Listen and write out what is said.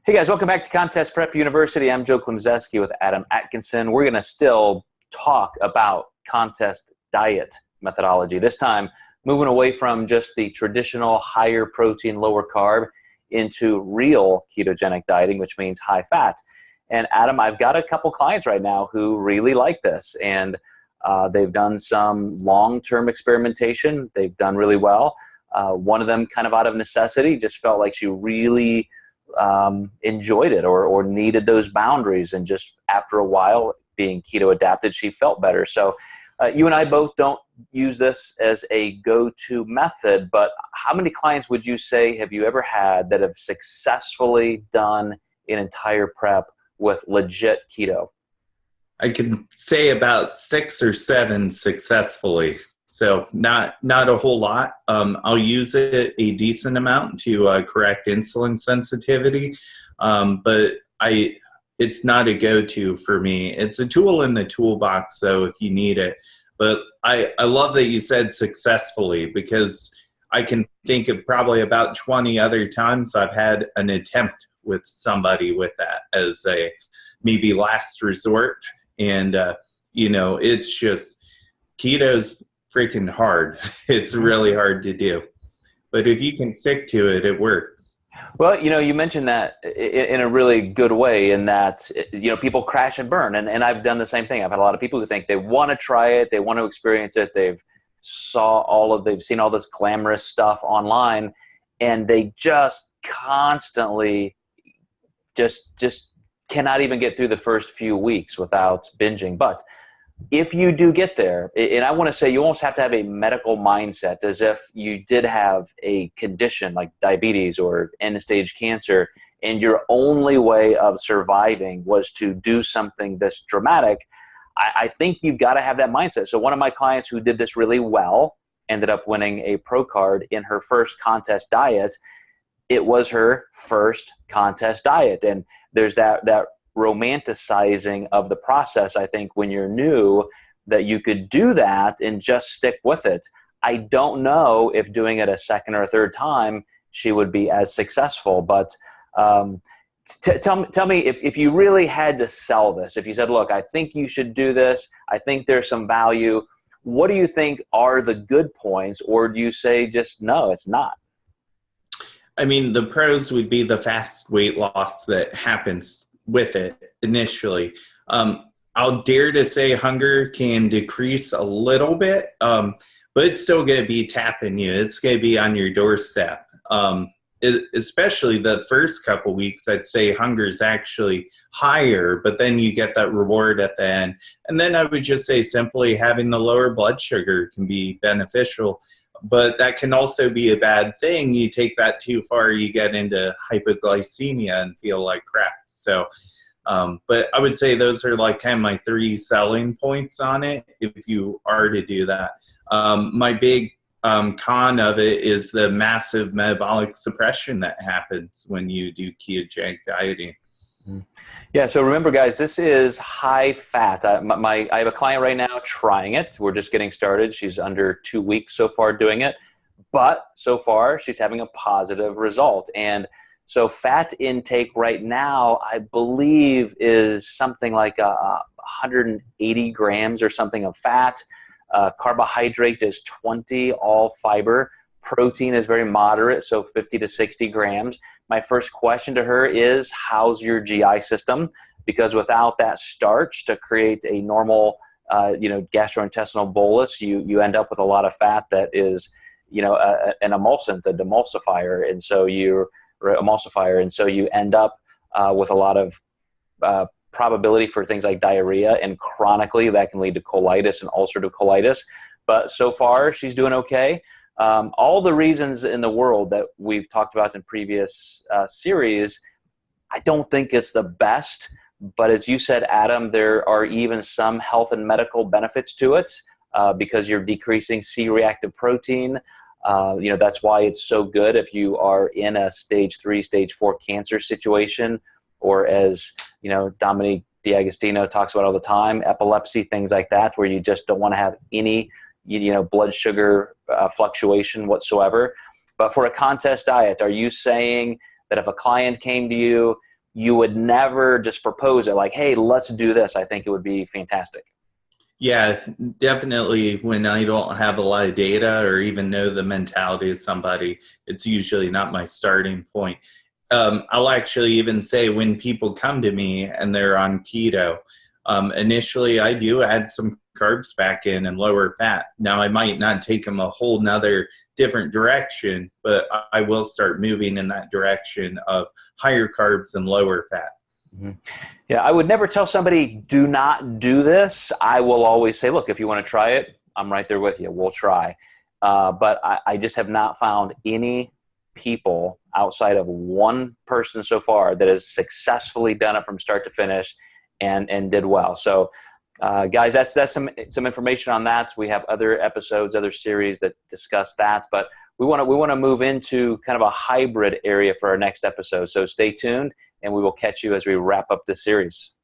Hey guys, welcome back to Contest Prep University. I'm Joe Klemczewski with Adam Atkinson. We're going to still talk about contest diet methodology. This time, moving away from just the traditional higher protein, lower carb into real ketogenic dieting, which means high fat. And Adam, I've got a couple clients right now who really like this, and they've done some long-term experimentation. They've done really well. One of them, kind of out of necessity, just felt like she really enjoyed it or needed those boundaries, and just after a while being keto adapted, she felt better. So you and I both don't use this as a go-to method, but how many clients would you say have you ever had that have successfully done an entire prep with legit keto? I can say about 6 or 7 successfully. So not a whole lot. I'll use it a decent amount to correct insulin sensitivity, but it's not a go-to for me. It's a tool in the toolbox, though, if you need it. But I love that you said successfully, because I can think of probably about 20 other times I've had an attempt with somebody with that as a maybe last resort. And, it's just keto's freaking hard. It's really hard to do. But if you can stick to it, it works. Well, you mentioned that in a really good way, in that, people crash and burn. And I've done the same thing. I've had a lot of people who think they want to try it, they want to experience it, they've seen all this glamorous stuff online, and they just constantly just cannot even get through the first few weeks without binging. But if you do get there, and I want to say you almost have to have a medical mindset, as if you did have a condition like diabetes or end-stage cancer, and your only way of surviving was to do something this dramatic. I think you've got to have that mindset. So one of my clients who did this really well ended up winning a pro card in her first contest diet. It was her first contest diet, and there's that romanticizing of the process, I think, when you're new, that you could do that and just stick with it. I don't know if doing it a second or a third time she would be as successful, but tell me if you really had to sell this, if you said, look, I think you should do this, I think there's some value, what do you think are the good points, or do you say just no, it's not? I mean, the pros would be the fast weight loss that happens with it initially. I'll dare to say hunger can decrease a little bit, but it's still going to be tapping you. It's going to be on your doorstep. Especially the first couple weeks, I'd say hunger is actually higher, but then you get that reward at the end. And then I would just say simply having the lower blood sugar can be beneficial, but that can also be a bad thing. You take that too far, you get into hypoglycemia and feel like crap. So, but I would say those are like kind of my 3 selling points on it if you are to do that. My big con of it is the massive metabolic suppression that happens when you do ketogenic dieting. Yeah, so remember, guys, this is high fat. I have a client right now trying it. We're just getting started. She's under 2 weeks so far doing it, but so far she's having a positive result. And so fat intake right now, I believe, is something like 180 grams or something of fat. Carbohydrate is 20, all fiber. Protein is very moderate, so 50 to 60 grams. My first question to her is, how's your GI system? Because without that starch to create a normal gastrointestinal bolus, you end up with a lot of fat that is an emulsant, a demulsifier, and so you end up with a lot of probability for things like diarrhea, and chronically that can lead to colitis and ulcerative colitis. But so far she's doing okay. All the reasons in the world that we've talked about in previous series, I don't think it's the best, but as you said, Adam, there are even some health and medical benefits to it because you're decreasing C-reactive protein. That's why it's so good if you are in a stage 3, stage 4 cancer situation, or as Dominique D'Agostino talks about all the time, epilepsy, things like that, where you just don't want to have any blood sugar fluctuation whatsoever. But for a contest diet, are you saying that if a client came to you you would never just propose it like, hey, let's do this. I think it would be fantastic. Yeah, definitely. When I don't have a lot of data or even know the mentality of somebody, it's usually not my starting point. I'll actually even say when people come to me and they're on keto, initially I do add some carbs back in and lower fat. Now I might not take them a whole nother different direction, but I will start moving in that direction of higher carbs and lower fat. Mm-hmm. Yeah, I would never tell somebody, do not do this. I will always say, look, if you want to try it, I'm right there with you. We'll try. But I just have not found any people outside of one person so far that has successfully done it from start to finish and did well. So guys, that's some information on that. We have other episodes, other series that discuss that, but we want to move into kind of a hybrid area for our next episode. So stay tuned, and we will catch you as we wrap up this series.